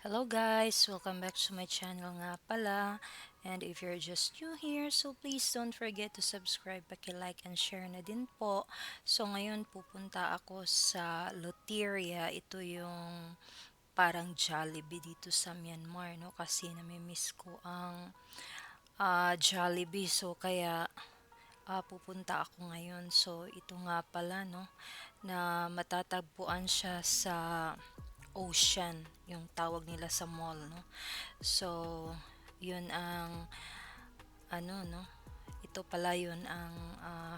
Hello guys! Welcome back to my channel nga pala. And if you're just new here, so please don't forget to subscribe, paki-like and share na din po. So ngayon pupunta ako sa Loteria. Ito yung parang Jollibee dito sa Myanmar, no? Kasi nami-miss ko ang Jollibee. So kaya pupunta ako ngayon. So ito nga pala, no? Na matatagpuan siya sa Ocean, yung tawag nila sa mall, no? So, yun ang ano, no? Ito pala yun ang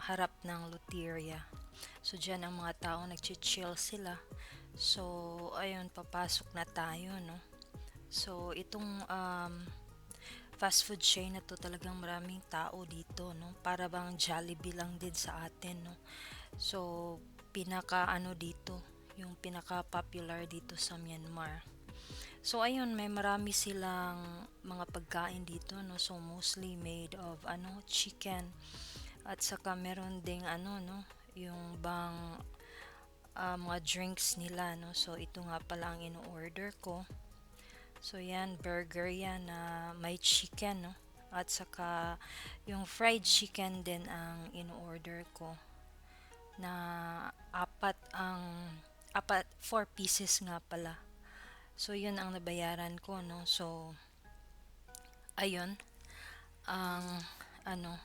harap ng Luteria. So, dyan ang mga tao nagchichill sila. So, ayun, papasok na tayo, no? So, itong fast food chain na to talagang maraming tao dito, no? Para bang Jollibee lang din sa atin, no? So, pinaka ano dito, yung pinaka popular dito sa Myanmar. So ayun, may marami silang mga pagkain dito, no. So mostly made of chicken, at saka meron ding yung bang mga drinks nila, no. So ito nga pala ang in-order ko. So yan, burger yan na may chicken, no. At saka yung fried chicken din ang in-order ko na four pieces nga pala. So yun ang nabayaran ko, no. So ayun, ang ano,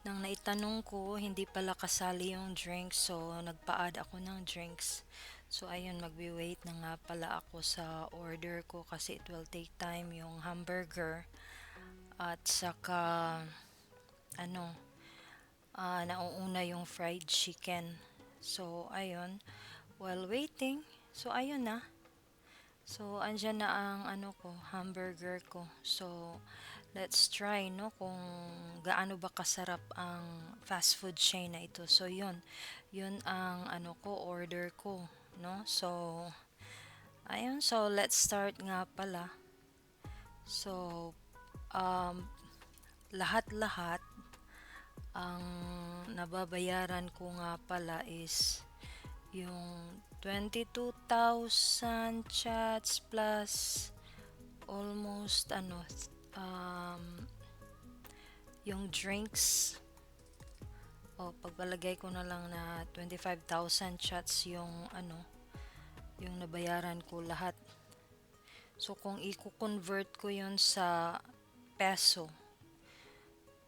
nang naitanong ko, hindi pala kasali yung drinks. So nagpa-add ako ng drinks. So ayun, magwi-wait na nga pala ako sa order ko kasi it will take time yung hamburger at saka ano, nauuna yung fried chicken. So ayun, while waiting, so ayun na. So andyan na ang hamburger ko. So let's try, no, kung gaano ba kasarap ang fast food chain na ito. So yun ang order ko, no. So ayun, so let's start nga pala. So um lahat-lahat ang nababayaran ko nga pala is yung 22,000 chats plus almost um yung drinks. O pagpalagay ko na lang na 25,000 chats yung nabayaran ko lahat. So kung i-convert ko yun sa peso,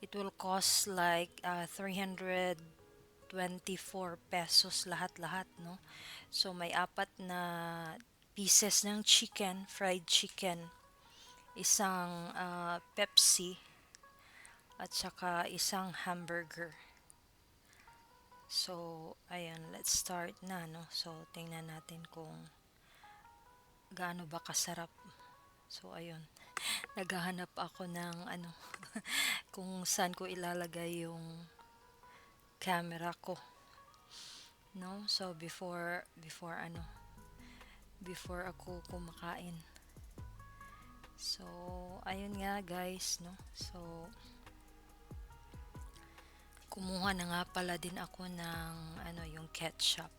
it will cost like 324 pesos lahat-lahat, no. So may apat na pieces ng chicken, fried chicken, isang Pepsi, at saka isang hamburger. So ayan, let's start na, no. So tingnan natin kung gaano ba kasarap. So ayun, naghahanap ako ng kung saan ko ilalagay yung camera ko, no. So before ako kumakain. So ayun nga guys, no. So kumuha na nga pala din ako ng yung ketchup.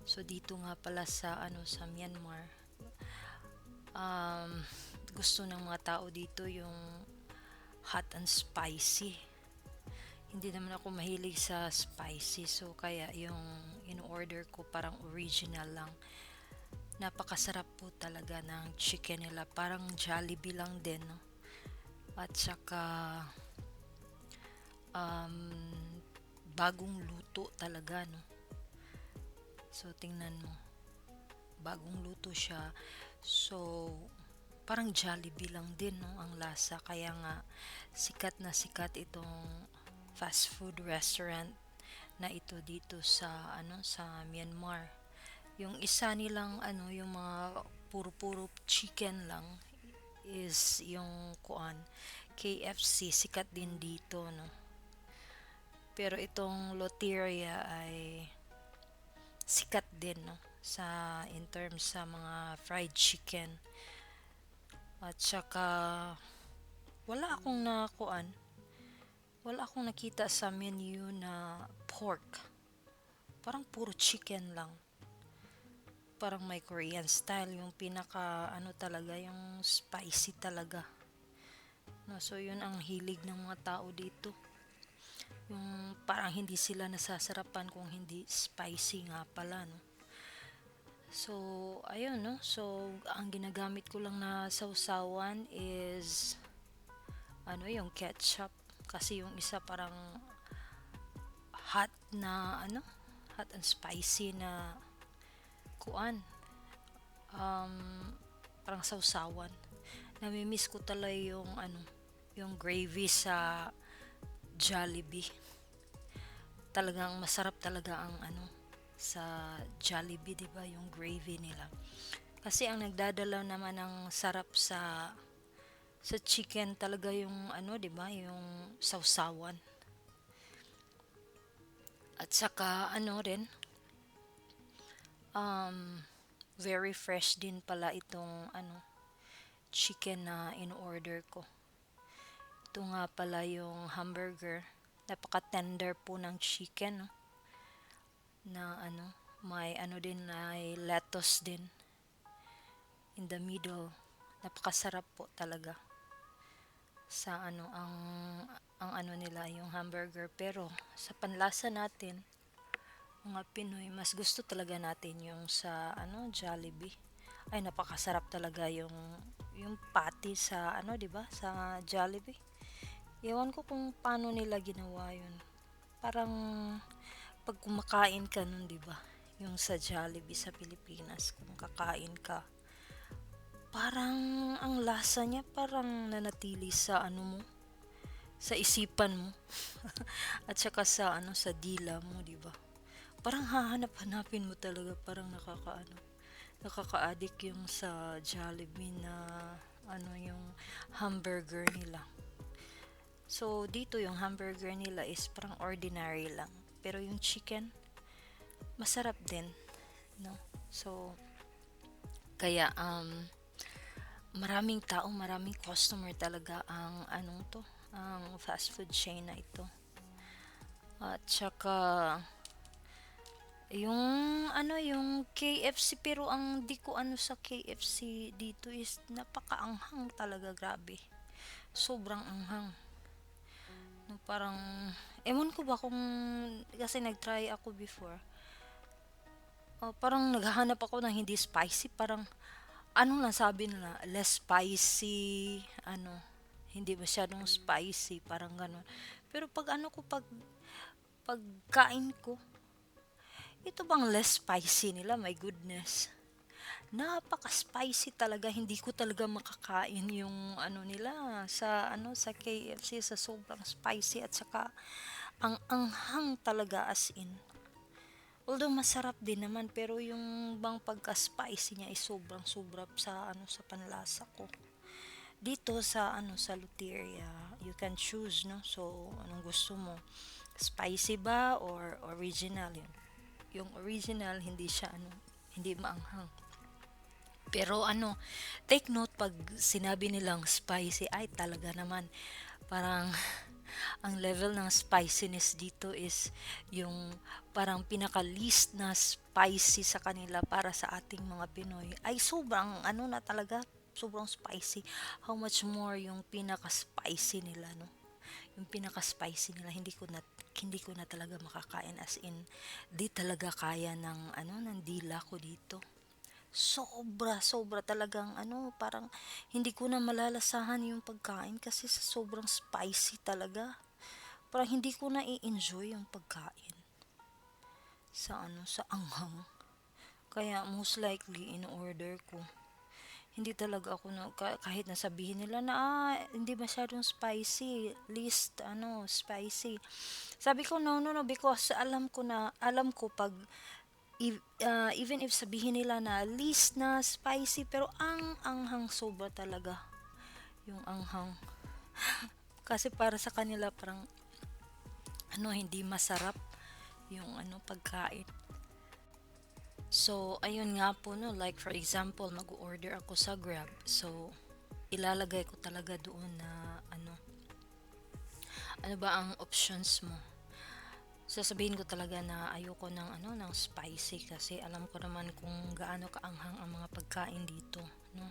So dito nga pala sa Myanmar, um, gusto ng mga tao dito yung hot and spicy. Hindi naman ako mahilig sa spicy, so kaya yung in-order ko parang original lang. Napakasarap po talaga ng chicken nila, parang Jollibee lang din, no? At saka um, bagong luto talaga, no. So tingnan mo, bagong luto siya. So parang Jollibee lang din, no, ang lasa. Kaya nga sikat na sikat itong fast food restaurant na ito dito sa Myanmar. Yung isa nilang yung mga puro-puro chicken lang is yung KFC, sikat din dito, no. Pero itong Loteria ay sikat din, no, in terms sa mga fried chicken. At saka wala akong nakuan, wala akong nakita sa menu na pork. Parang puro chicken lang. parang may Korean style, yung pinaka ano talaga, yung spicy talaga. No, so yun ang hilig ng mga tao dito. Yung parang hindi sila nasasarapan kung hindi spicy nga pala, no. So, ayun, no. So, ang ginagamit ko lang na sausawan is ano, yung ketchup. Kasi yung isa parang hot na ano, hot and spicy na kuan. Parang sausawan. Namimiss ko talaga yung ano, yung gravy sa Jollibee. Talagang masarap talaga ang ano sa Jollibee, 'di ba, yung gravy nila. Kasi ang nagdadala naman ng sarap sa chicken talaga yung ano, 'di ba, yung sausawan. At saka ano rin, very fresh din pala itong ano, chicken na in-order ko. Ito nga pala yung hamburger. Napaka-tender po ng chicken, no? Na ano, may ano din, may lettuce din in the middle. Napakasarap po talaga sa ano ang ano nila yung hamburger, pero sa panlasa natin mga Pinoy mas gusto talaga natin yung sa ano Jollibee. Ay, napakasarap talaga yung patty sa ano, 'di ba, sa Jollibee. Ewan ko kung paano nila ginawa yun. Parang pag kumakain ka nun, 'di ba? Yung sa Jollibee sa Pilipinas, kung kakain ka, parang ang lasa niya parang nanatili sa ano mo, sa isipan mo. At saka sa ano, sa dila mo, 'di ba? Parang hahanap-hanapin mo talaga, parang nakakaano, nakaka-addict yung sa Jollibee na ano yung hamburger nila. So, dito yung hamburger nila is parang ordinary lang. Pero yung chicken, masarap din, no? So, kaya maraming tao, maraming customer talaga ang anong to, ang fast food chain na ito. At saka yung ano, yung KFC, pero ang di ko ano sa KFC dito is napakaanghang talaga, grabe. Sobrang anghang. No, parang ewan ko ba kung kasi nag-try ako before. Parang naghahanap ako ng hindi spicy, parang ano lang sabi nila, less spicy, ano, hindi masyadong spicy, parang gano'n. Pero pag ano ko, pagkain ko, ito bang less spicy nila, my goodness. Napaka-spicy talaga, hindi ko talaga makakain yung ano nila sa ano sa KFC, sa sobrang spicy, at saka ang anghang talaga, as in. Although masarap din naman, pero yung bang pagka-spicy niya ay sobrang sobra sa ano, sa panlasa ko. Dito sa ano, sa Luteria, you can choose, no? So, anong gusto mo? Spicy ba or original yun? Yung original hindi siya ano, hindi maanghang. Pero ano, take note pag sinabi nilang spicy, ay talaga naman parang ang level ng spiciness dito is yung parang pinaka least na spicy sa kanila para sa ating mga Pinoy ay sobrang ano na talaga, sobrang spicy. How much more yung pinaka spicy nila, no? Yung pinaka spicy nila, hindi ko na talaga makakain, as in di talaga kaya ng ano, ng dila ko dito. Sobra, sobra talagang ano, parang hindi ko na malalasahan yung pagkain kasi sa sobrang spicy talaga. Parang hindi ko na i-enjoy yung pagkain sa ano, sa anghang. Kaya most likely in order ko. Hindi talaga ako na kahit nasabihin nila na hindi masyadong spicy, least ano, spicy. Sabi ko no, no, no, because alam ko pag even if sabihin nila na least na spicy, pero ang anghang sobra talaga yung anghang. Kasi para sa kanila parang ano, hindi masarap yung ano, pagkain. So, ayun nga po, no, like for example, mag-order ako sa Grab. So, ilalagay ko talaga doon na ano ba ang options mo. sasabihin ko talaga na ayoko ng ano, ng spicy kasi alam ko naman kung gaano kaanghang ang mga pagkain dito, 'no.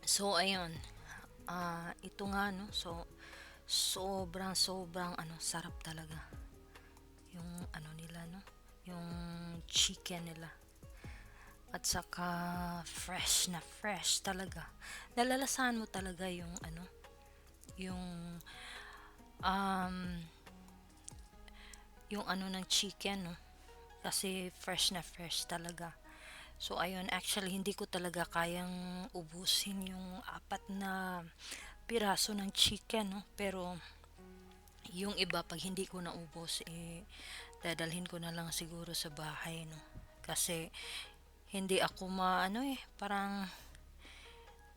So ayun, ito nga 'no, so sobrang ano, sarap talaga yung ano nila 'no, yung chicken nila at saka fresh talaga. Nalalasahan mo talaga yung ano, yung, um, yung ano ng chicken 'no, kasi fresh talaga. So ayun, actually hindi ko talaga kayang ubusin yung apat na piraso ng chicken 'no, pero yung iba 'pag hindi ko naubos, dadalhin ko na lang siguro sa bahay 'no. Kasi hindi ako maano, parang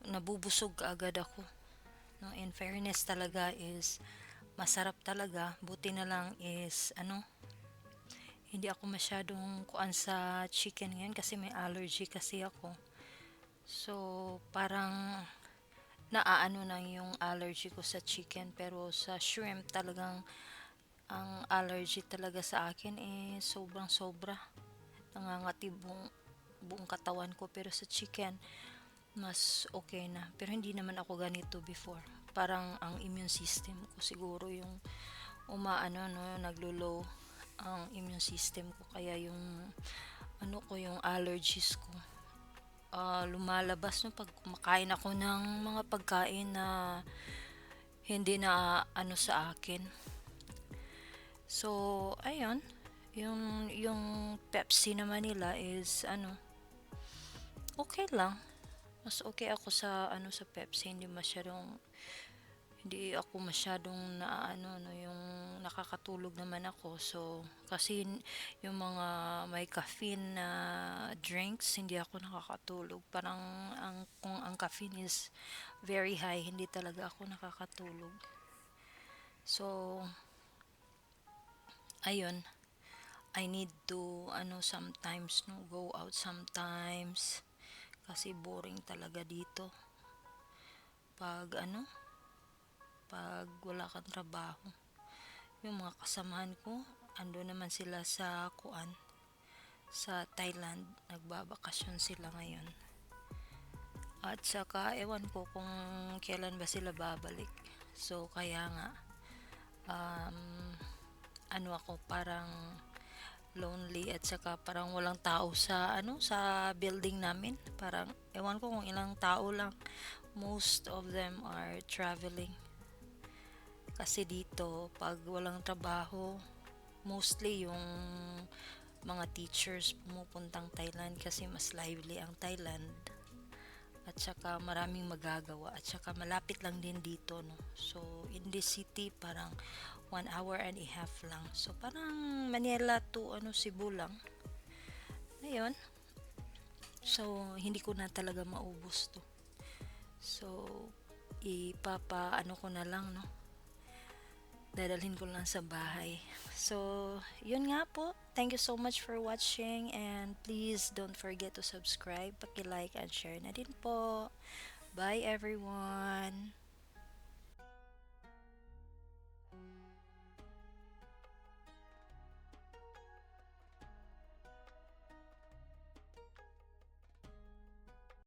nabubusog kaagad ako 'no. In fairness talaga is masarap talaga, buti na lang is ano, hindi ako masyadong kuan sa chicken ngayon kasi may allergy kasi ako. So, parang naaano na yung allergy ko sa chicken pero sa shrimp talagang ang allergy talaga sa akin sobrang sobra. Nangangati buong katawan ko pero sa chicken mas okay na. Pero hindi naman ako ganito before. Parang ang immune system ko siguro yung umaano no, naglo-low ang immune system ko kaya yung ano ko yung allergies ko lumalabas no pag kumakain ako ng mga pagkain na hindi na ano sa akin. So, ayun, yung Pepsi naman nila is ano, okay lang. Mas okay ako sa ano sa Pepsi, hindi ako masyadong naaano no yung nakakatulog naman ako. So, kasi yung mga may caffeine na drinks, hindi ako nakakatulog. Parang kung ang caffeine is very high, hindi talaga ako nakakatulog. So, ayun, I need to ano sometimes no, go out sometimes kasi boring talaga dito pag ano, pag wala kang trabaho. Yung mga kasamahan ko, ando naman sila sa kuan, sa Thailand, nagbabakasyon sila ngayon. At saka ewan ko kung kailan ba sila babalik. So kaya nga um, ano ako parang lonely at saka parang walang tao sa ano sa building namin. Parang ewan ko kung ilang tao lang. Most of them are traveling. Kasi dito pag walang trabaho, mostly yung mga teachers pumupuntang Thailand kasi mas lively ang Thailand. At saka maraming magagawa at saka malapit lang din dito no. So in this city parang 1 hour and a half lang. So parang Manila to ano Cebu lang. Ayun. So hindi ko na talaga maubos to. So ano ko na lang no. Dadalhin ko lang sa bahay. So, yun nga po. Thank you so much for watching and please don't forget to subscribe, paki-like and share na din po. Bye everyone!